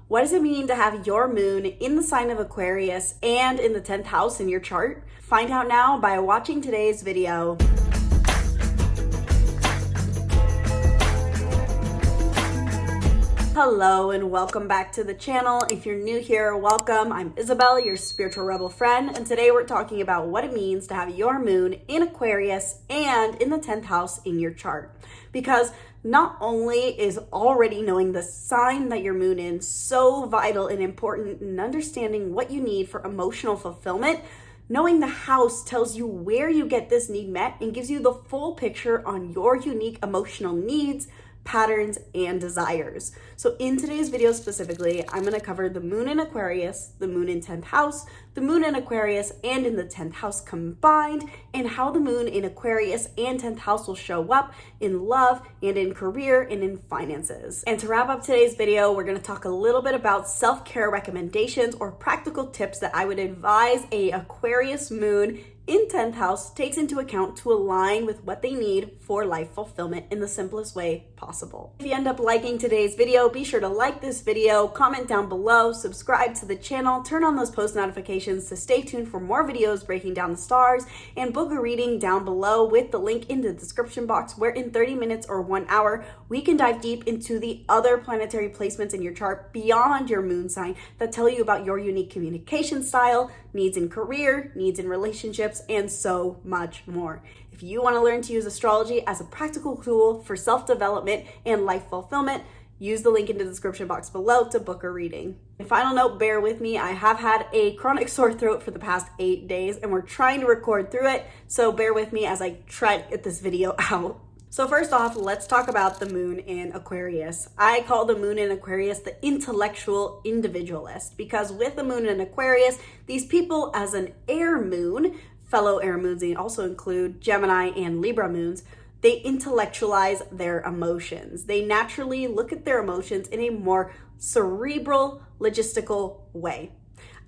What does it mean to have your moon in the sign of Aquarius and in the 10th house in your chart? Find out now by watching today's video. Hello and welcome back to the channel. If you're new here, welcome. I'm Isabel, your spiritual rebel friend, and today we're talking about what it means to have your moon in Aquarius and in the 10th house in your chart. Because not only is already knowing the sign that your moon in so vital and important in understanding what you need for emotional fulfillment, knowing the house tells you where you get this need met and gives you the full picture on your unique emotional needs, patterns, and desires. So in today's video specifically, I'm going to cover the moon in Aquarius, the moon in 10th house, the moon in Aquarius and in the 10th house combined, and how the moon in Aquarius and 10th house will show up in love and in career and in finances. And to wrap up today's video, we're going to talk a little bit about self-care recommendations or practical tips that I would advise a Aquarius moon in 10th house takes into account to align with what they need for life fulfillment in the simplest way possible. If you end up liking today's video, be sure to like this video, comment down below, subscribe to the channel, turn on those post notifications to stay tuned for more videos breaking down the stars, and book a reading down below with the link in the description box where in 30 minutes or 1 hour, we can dive deep into the other planetary placements in your chart beyond your moon sign that tell you about your unique communication style, needs in career, needs in relationships, and so much more. If you want to learn to use astrology as a practical tool for self-development and life fulfillment, use the link in the description box below to book a reading. And final note, bear with me. I have had a chronic sore throat for the past 8 days and we're trying to record through it. So bear with me as I try to get this video out. So first off, let's talk about the moon in Aquarius. I call the moon in Aquarius the intellectual individualist because with the moon in Aquarius, these people as an air moon, fellow air moons also include Gemini and Libra moons, they intellectualize their emotions. They naturally look at their emotions in a more cerebral, logistical way.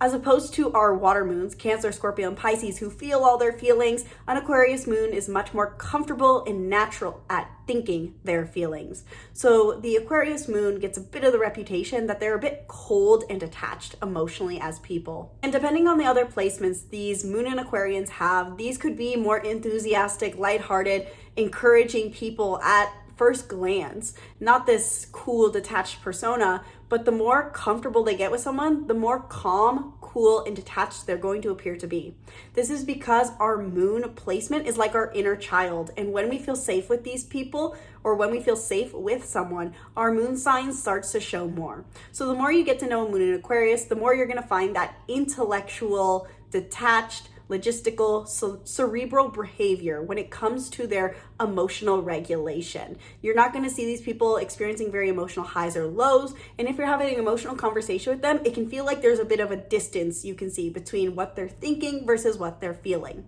As opposed to our water moons, Cancer, Scorpio, and Pisces, who feel all their feelings, an Aquarius moon is much more comfortable and natural at thinking their feelings. So the Aquarius moon gets a bit of the reputation that they're a bit cold and detached emotionally as people. And depending on the other placements these moon and Aquarians have, these could be more enthusiastic, lighthearted, encouraging people at first glance, not this cool detached persona, but the more comfortable they get with someone, the more calm, cool, and detached they're going to appear to be. This is because our moon placement is like our inner child, and when we feel safe with these people, or when we feel safe with someone, our moon sign starts to show more. So the more you get to know a moon in Aquarius, the more you're going to find that intellectual, detached, logistical, cerebral behavior when it comes to their emotional regulation. You're not going to see these people experiencing very emotional highs or lows, and if you're having an emotional conversation with them, it can feel like there's a bit of a distance you can see between what they're thinking versus what they're feeling.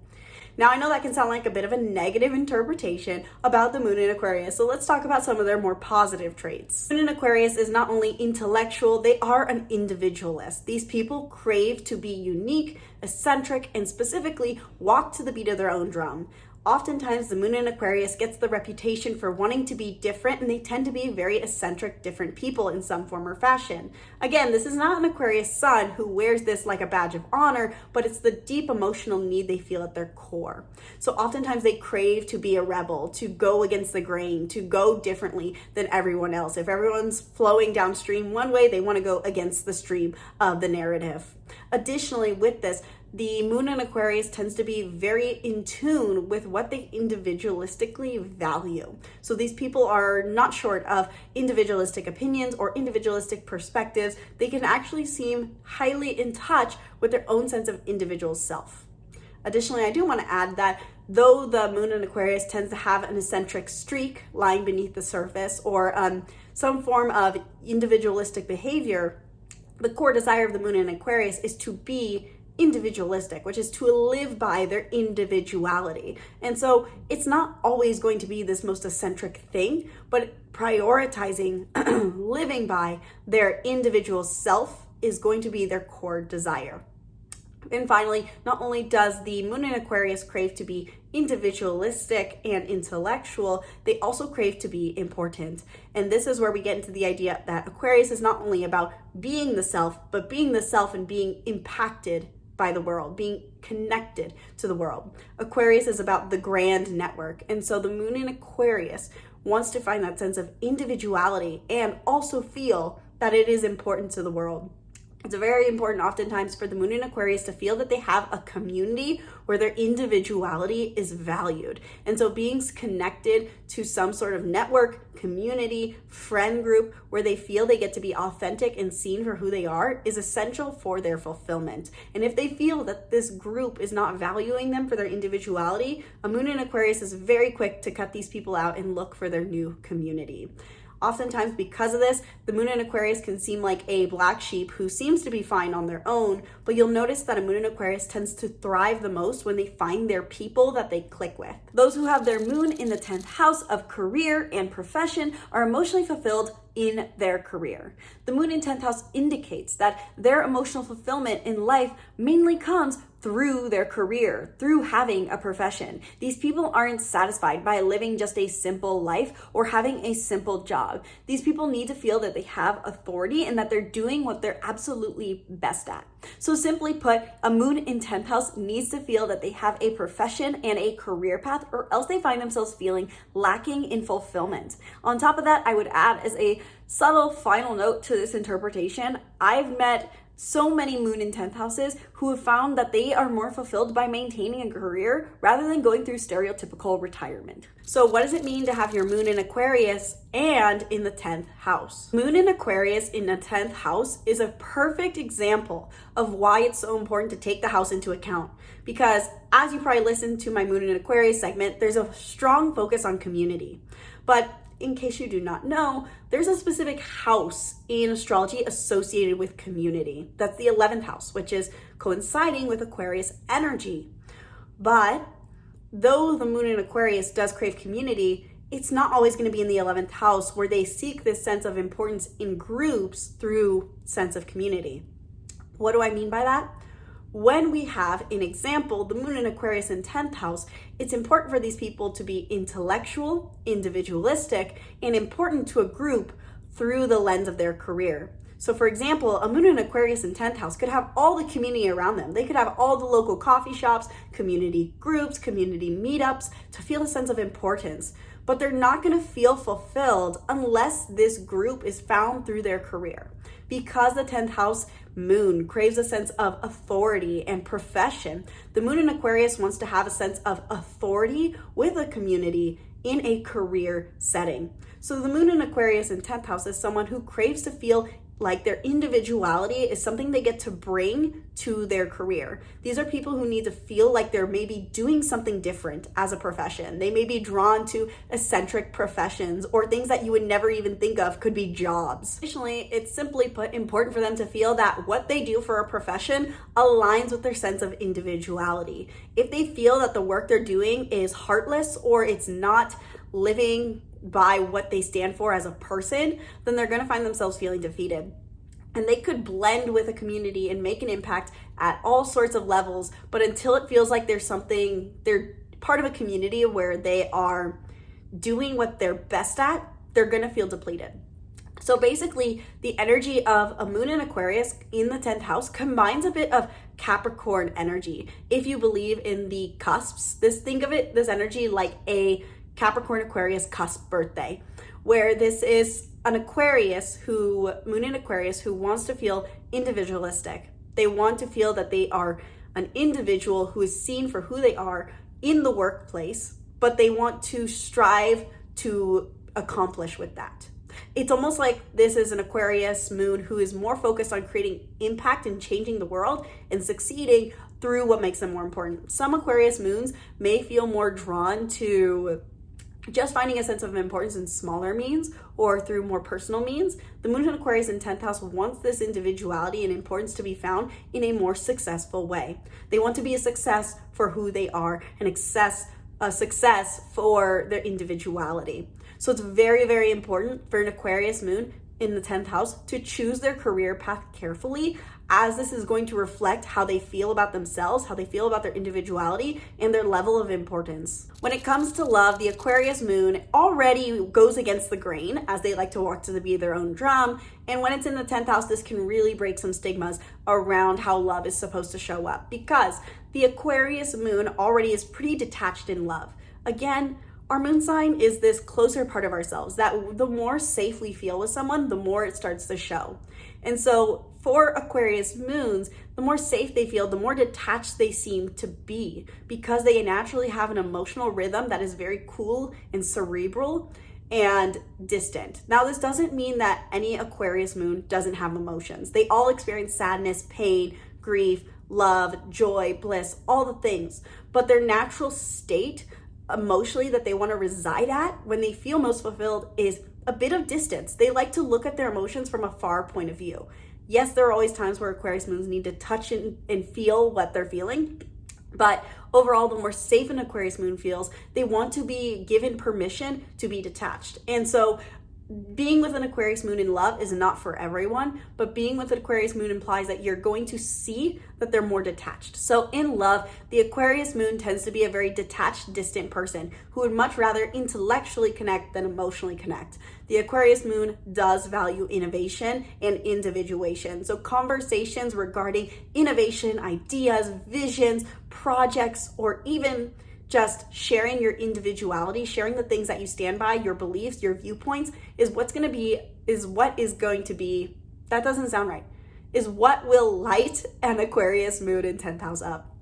Now, I know that can sound like a bit of a negative interpretation about the moon in Aquarius, so let's talk about some of their more positive traits. The moon in Aquarius is not only intellectual, they are an individualist. These people crave to be unique, eccentric, and specifically walk to the beat of their own drum. Oftentimes, the moon in Aquarius gets the reputation for wanting to be different, and they tend to be very eccentric, different people in some form or fashion. Again, this is not an Aquarius sun who wears this like a badge of honor, but it's the deep emotional need they feel at their core. So oftentimes they crave to be a rebel, to go against the grain, to go differently than everyone else. If everyone's flowing downstream one way, they want to go against the stream of the narrative. Additionally, with this, the moon in Aquarius tends to be very in tune with what they individualistically value. So these people are not short of individualistic opinions or individualistic perspectives. They can actually seem highly in touch with their own sense of individual self. Additionally, I do want to add that though the moon in Aquarius tends to have an eccentric streak lying beneath the surface or some form of individualistic behavior, the core desire of the moon in Aquarius is to be individualistic, which is to live by their individuality. And so it's not always going to be this most eccentric thing, but prioritizing living by their individual self is going to be their core desire. And finally, not only does the moon in Aquarius crave to be individualistic and intellectual, they also crave to be important. And this is where we get into the idea that Aquarius is not only about being the self, but being the self and being impacted by the world, being connected to the world. Aquarius is about the grand network. And so the moon in Aquarius wants to find that sense of individuality and also feel that it is important to the world. It's very important oftentimes for the moon in Aquarius to feel that they have a community where their individuality is valued. And so being connected to some sort of network, community, friend group where they feel they get to be authentic and seen for who they are is essential for their fulfillment. And if they feel that this group is not valuing them for their individuality, a moon in Aquarius is very quick to cut these people out and look for their new community. Oftentimes, because of this, the moon in Aquarius can seem like a black sheep who seems to be fine on their own, but you'll notice that a moon in Aquarius tends to thrive the most when they find their people that they click with. Those who have their moon in the 10th house of career and profession are emotionally fulfilled in their career. The moon in 10th house indicates that their emotional fulfillment in life mainly comes through their career, through having a profession. These people aren't satisfied by living just a simple life or having a simple job. These people need to feel that they have authority and that they're doing what they're absolutely best at. So simply put, a moon in 10th house needs to feel that they have a profession and a career path, or else they find themselves feeling lacking in fulfillment. On top of that, I would add as a subtle final note to this interpretation, I've met so many moon in 10th houses who have found that they are more fulfilled by maintaining a career rather than going through stereotypical retirement. So what does it mean to have your moon in Aquarius and in the 10th house? Moon in Aquarius in the 10th house is a perfect example of why it's so important to take the house into account. Because as you probably listened to my moon in Aquarius segment, there's a strong focus on community. But in case you do not know, there's a specific house in astrology associated with community. That's the 11th house, which is coinciding with Aquarius energy. But though the moon in Aquarius does crave community, it's not always going to be in the 11th house where they seek this sense of importance in groups through sense of community. What do I mean by that? When we have an example, the moon in Aquarius in 10th house, it's important for these people to be intellectual, individualistic, and important to a group through the lens of their career. So for example, a moon in Aquarius in 10th house could have all the community around them. They could have all the local coffee shops, community groups, community meetups to feel a sense of importance. But they're not going to feel fulfilled unless this group is found through their career. Because the 10th house moon craves a sense of authority and profession, the moon in Aquarius wants to have a sense of authority with a community in a career setting. So the moon in Aquarius in 10th house is someone who craves to feel like their individuality is something they get to bring to their career. These are people who need to feel like they're maybe doing something different as a profession. They may be drawn to eccentric professions or things that you would never even think of could be jobs. Additionally, it's simply put important for them to feel that what they do for a profession aligns with their sense of individuality. If they feel that the work they're doing is heartless or it's not living by what they stand for as a person, then they're going to find themselves feeling defeated. And they could blend with a community and make an impact at all sorts of levels, but until it feels like they're part of a community where they are doing what they're best at, they're going to feel depleted. So basically, the energy of a moon in Aquarius in the 10th house combines a bit of Capricorn energy. If you believe in the cusps, think of this energy like a Capricorn Aquarius cusp birthday, where this is an moon in Aquarius who wants to feel individualistic. They want to feel that they are an individual who is seen for who they are in the workplace, but they want to strive to accomplish with that. It's almost like this is an Aquarius moon who is more focused on creating impact and changing the world and succeeding through what makes them more important. Some Aquarius moons may feel more drawn to just finding a sense of importance in smaller means or through more personal means. The moon in Aquarius in 10th house wants this individuality and importance to be found in a more successful way. They want to be a success for who they are and a success for their individuality. So it's very, very important for an Aquarius moon in the 10th house to choose their career path carefully, as this is going to reflect how they feel about themselves, how they feel about their individuality, and their level of importance. When it comes to love, the Aquarius moon already goes against the grain, as they like to walk to the beat of their own drum. And when it's in the 10th house, this can really break some stigmas around how love is supposed to show up, because the Aquarius moon already is pretty detached in love. Again, our moon sign is this closer part of ourselves that the more safe we feel with someone, the more it starts to show. And so for Aquarius moons, the more safe they feel, the more detached they seem to be, because they naturally have an emotional rhythm that is very cool and cerebral and distant. Now, this doesn't mean that any Aquarius moon doesn't have emotions. They all experience sadness, pain, grief, love, joy, bliss, all the things. But their natural state emotionally that they want to reside at when they feel most fulfilled is a bit of distance. They like to look at their emotions from a far point of view. Yes, there are always times where Aquarius moons need to touch and feel what they're feeling, but overall, the more safe an Aquarius moon feels, they want to be given permission to be detached. And so being with an Aquarius moon in love is not for everyone, but being with an Aquarius moon implies that you're going to see that they're more detached. So in love, the Aquarius moon tends to be a very detached, distant person who would much rather intellectually connect than emotionally connect. The Aquarius moon does value innovation and individuation. So conversations regarding innovation, ideas, visions, projects, or even just sharing your individuality, sharing the things that you stand by, your beliefs, your viewpoints, is what will light an Aquarius moon in 10th house up.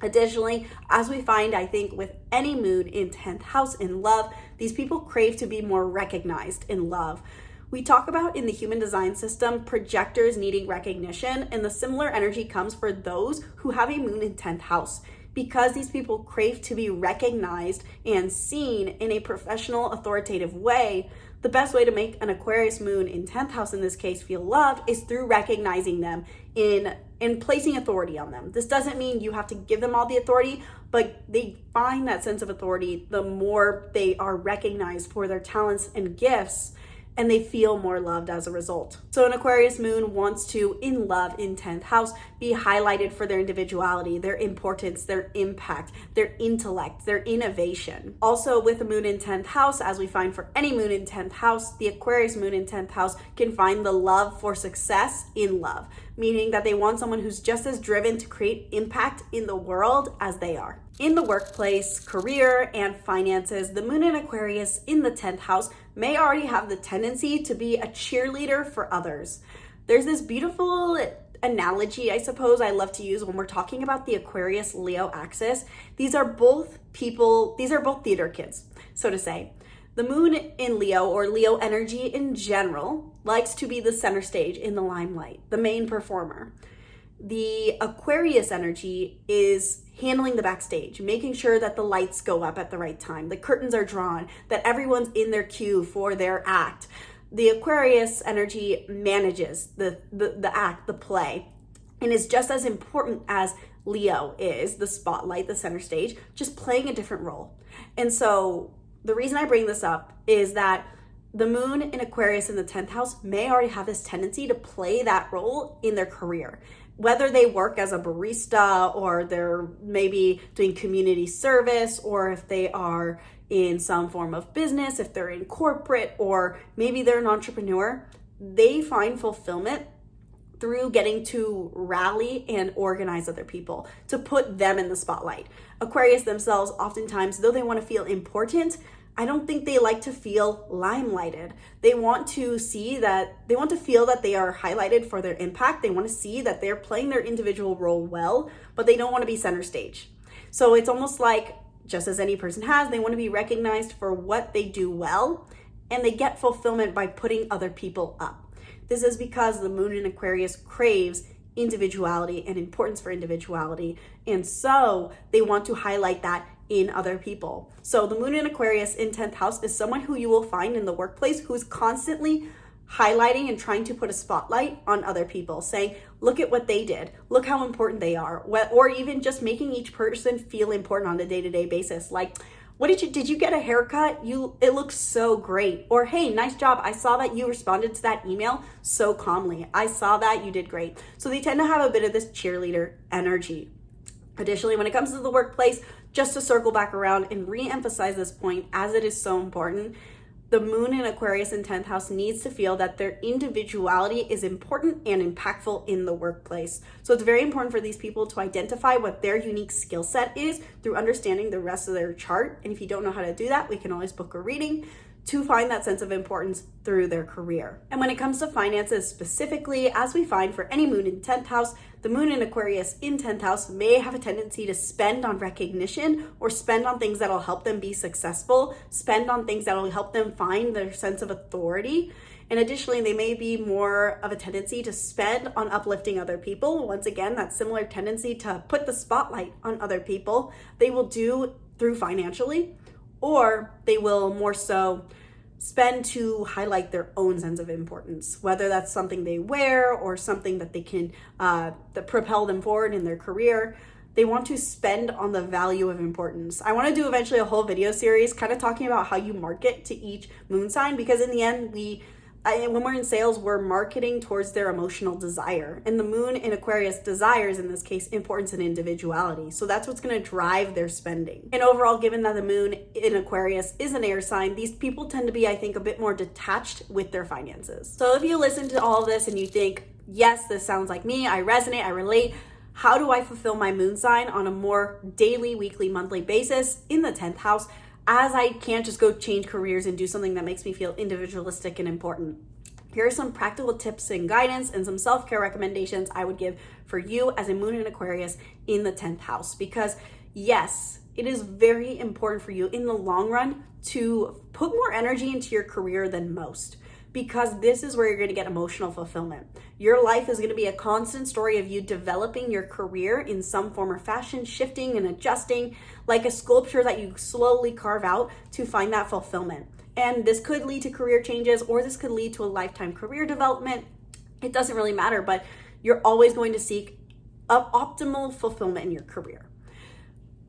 Additionally, as we find, I think, with any moon in 10th house in love, these people crave to be more recognized in love. We talk about in the human design system, projectors needing recognition, and the similar energy comes for those who have a moon in 10th house. Because these people crave to be recognized and seen in a professional, authoritative way, the best way to make an Aquarius moon in 10th house, in this case, feel loved is through recognizing them in placing authority on them. This doesn't mean you have to give them all the authority, but they find that sense of authority the more they are recognized for their talents and gifts, and they feel more loved as a result. So an Aquarius moon wants to, in love, in 10th house, be highlighted for their individuality, their importance, their impact, their intellect, their innovation. Also, with a moon in 10th house, as we find for any moon in 10th house, the Aquarius moon in 10th house can find the love for success in love, meaning that they want someone who's just as driven to create impact in the world as they are. In the workplace, career, and finances, the moon in Aquarius in the 10th house may already have the tendency to be a cheerleader for others. There's this beautiful analogy, I suppose, I love to use when we're talking about the Aquarius Leo axis. These are both theater kids, so to say. The moon in Leo, or Leo energy in general, likes to be the center stage in the limelight, the main performer. The Aquarius energy is handling the backstage, making sure that the lights go up at the right time, the curtains are drawn, that everyone's in their cue for their act. The Aquarius energy manages the act, the play, and is just as important as Leo is, the spotlight, the center stage, just playing a different role. And so the reason I bring this up is that the moon in Aquarius in the 10th house may already have this tendency to play that role in their career. Whether they work as a barista, or they're maybe doing community service, or if they are in some form of business, if they're in corporate, or maybe they're an entrepreneur, they find fulfillment through getting to rally and organize other people, to put them in the spotlight. Aquarius themselves, oftentimes, though they want to feel important, I don't think they like to feel limelighted. They want to feel that they are highlighted for their impact. They want to see that they're playing their individual role well, but they don't want to be center stage. So it's almost like, just as any person has, they want to be recognized for what they do well, and they get fulfillment by putting other people up. This is because the moon in Aquarius craves individuality and importance for individuality, and so they want to highlight that in other people. So the moon in Aquarius in 10th house is someone who you will find in the workplace who's constantly highlighting and trying to put a spotlight on other people, saying, look at what they did, look how important they are, or even just making each person feel important on a day-to-day basis. Like, Did you get a haircut? It looks so great. Or, hey, nice job. I saw that you responded to that email so calmly. I saw that you did great. So they tend to have a bit of this cheerleader energy. Additionally, when it comes to the workplace, just to circle back around and re-emphasize this point as it is so important, the moon in Aquarius in 10th house needs to feel that their individuality is important and impactful in the workplace. So it's very important for these people to identify what their unique skill set is through understanding the rest of their chart. And if you don't know how to do that, we can always book a reading to find that sense of importance through their career. And when it comes to finances specifically, as we find for any moon in 10th house, the moon in Aquarius in 10th house may have a tendency to spend on recognition or spend on things that'll help them be successful, spend on things that'll help them find their sense of authority. And additionally, they may be more of a tendency to spend on uplifting other people. Once again, that similar tendency to put the spotlight on other people, they will do through financially, or they will more so spend to highlight their own sense of importance, whether that's something they wear or something that they can that propel them forward in their career. They want to spend on the value of importance. I want to do eventually a whole video series kind of talking about how you market to each moon sign, because in the end, when we're in sales, we're marketing towards their emotional desire. And the moon in Aquarius desires, in this case, importance and individuality. So that's what's going to drive their spending. And overall, given that the moon in Aquarius is an air sign, these people tend to be, I think, a bit more detached with their finances. So if you listen to all of this and you think, yes, this sounds like me, I resonate, I relate, how do I fulfill my moon sign on a more daily, weekly, monthly basis in the 10th house, as I can't just go change careers and do something that makes me feel individualistic and important? Here are some practical tips and guidance and some self-care recommendations I would give for you as a moon in Aquarius in the 10th house. Because yes, it is very important for you in the long run to put more energy into your career than most, because this is where you're going to get emotional fulfillment. Your life is going to be a constant story of you developing your career in some form or fashion, shifting and adjusting like a sculpture that you slowly carve out to find that fulfillment. And this could lead to career changes, or this could lead to a lifetime career development. It doesn't really matter, but you're always going to seek optimal fulfillment in your career.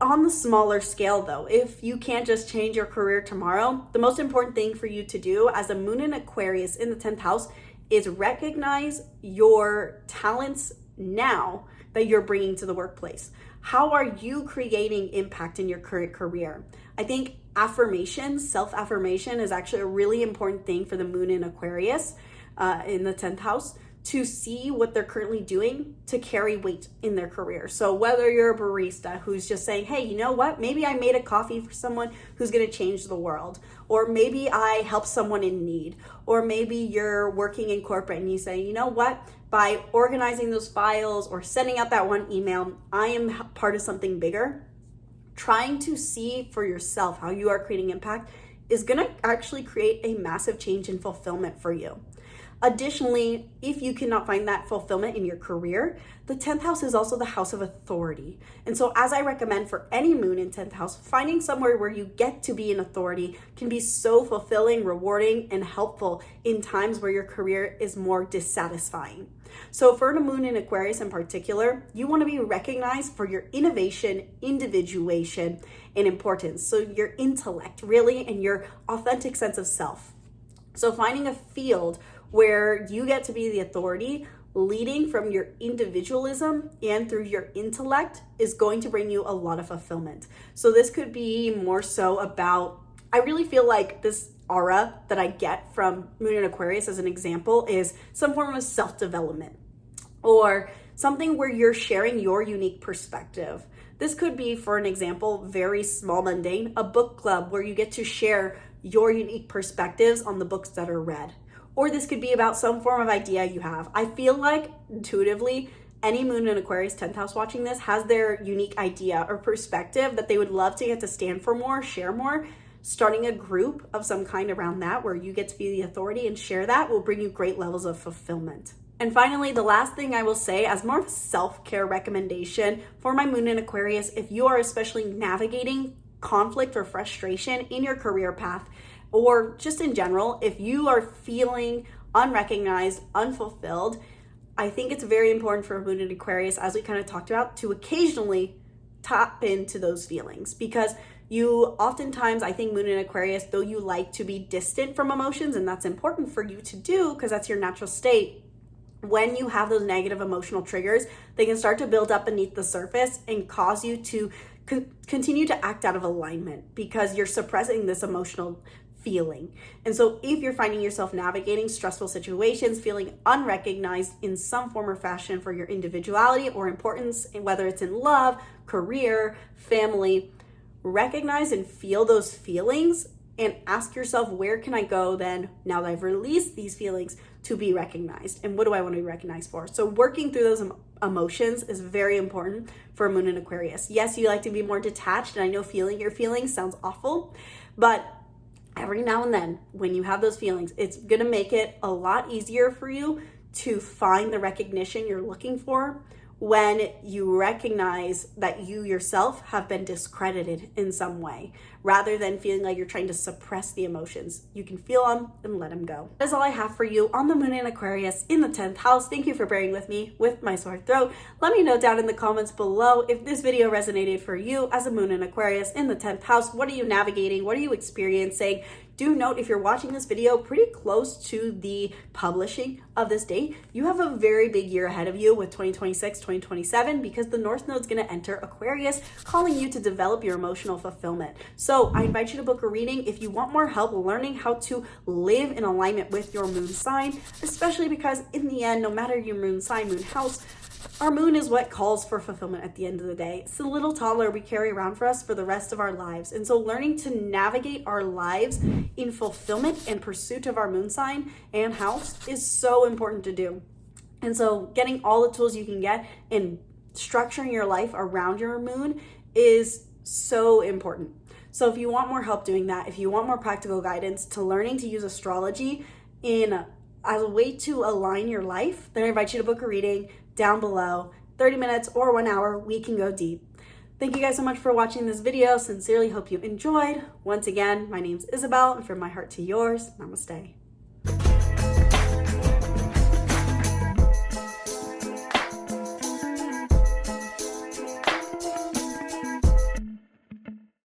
On the smaller scale though, if you can't just change your career tomorrow, the most important thing for you to do as a moon in Aquarius in the 10th house is recognize your talents now that you're bringing to the workplace. How are you creating impact in your current career? I think affirmation, self-affirmation is actually a really important thing for the moon in Aquarius in the 10th house, to see what they're currently doing to carry weight in their career. So whether you're a barista who's just saying, hey, you know what? Maybe I made a coffee for someone who's going to change the world. Or maybe I help someone in need. Or maybe you're working in corporate and you say, you know what? By organizing those files or sending out that one email, I am part of something bigger. Trying to see for yourself how you are creating impact is going to actually create a massive change in fulfillment for you. Additionally, if you cannot find that fulfillment in your career, the 10th house is also the house of authority. And so as I recommend for any moon in 10th house, finding somewhere where you get to be an authority can be so fulfilling, rewarding, and helpful in times where your career is more dissatisfying. So for the moon in Aquarius in particular, you want to be recognized for your innovation, individuation, and importance. So your intellect really, and your authentic sense of self. So finding a field where you get to be the authority, leading from your individualism and through your intellect, is going to bring you a lot of fulfillment. So this could be more so about, I really feel like this aura that I get from Moon in Aquarius as an example is some form of self-development, or something where you're sharing your unique perspective. This could be, for an example, very small, mundane, a book club where you get to share your unique perspectives on the books that are read. Or this could be about some form of idea you have. I feel like intuitively, any moon in Aquarius 10th house watching this has their unique idea or perspective that they would love to get to stand for more, share more. Starting a group of some kind around that where you get to be the authority and share that will bring you great levels of fulfillment. And finally, the last thing I will say as more of a self-care recommendation for my moon in Aquarius, if you are especially navigating conflict or frustration in your career path, or just in general, if you are feeling unrecognized, unfulfilled, I think it's very important for Moon in Aquarius, as we kind of talked about, to occasionally tap into those feelings, because You oftentimes, I think, Moon in Aquarius, though you like to be distant from emotions, and that's important for you to do because that's your natural state, when you have those negative emotional triggers, they can start to build up beneath the surface and cause you to continue to act out of alignment because you're suppressing this emotional feeling. And so if you're finding yourself navigating stressful situations, feeling unrecognized in some form or fashion for your individuality or importance, whether it's in love, career, family, recognize and feel those feelings and ask yourself, where can I go then, now that I've released these feelings, to be recognized? And what do I want to be recognized for? So working through those emotions is very important for Moon in Aquarius. Yes, you like to be more detached, and I know feeling your feelings sounds awful, but every now and then when you have those feelings, it's going to make it a lot easier for you to find the recognition you're looking for when you recognize that you yourself have been discredited in some way, rather than feeling like you're trying to suppress the emotions. You can feel them and let them go. That is all I have for you on the Moon in Aquarius in the 10th house. Thank you for bearing with me with my sore throat. Let me know down in the comments below if this video resonated for you as a Moon in Aquarius in the 10th house. What are you navigating? What are you experiencing? Do note, if you're watching this video pretty close to the publishing of this date, you have a very big year ahead of you with 2026, 2027, because the North Node is going to enter Aquarius, calling you to develop your emotional fulfillment. So I invite you to book a reading if you want more help learning how to live in alignment with your moon sign, especially because in the end, no matter your moon sign, moon house, our moon is what calls for fulfillment at the end of the day. It's the little toddler we carry around for us for the rest of our lives. And so learning to navigate our lives in fulfillment and pursuit of our moon sign and house is so important to do. And so getting all the tools you can get and structuring your life around your moon is so important. So if you want more help doing that, if you want more practical guidance to learning to use astrology as a way to align your life, then I invite you to book a reading down below. 30 minutes or 1 hour, we can go deep. Thank you guys so much for watching this video. Sincerely hope you enjoyed. Once again, my name's Isabel, and from my heart to yours, namaste.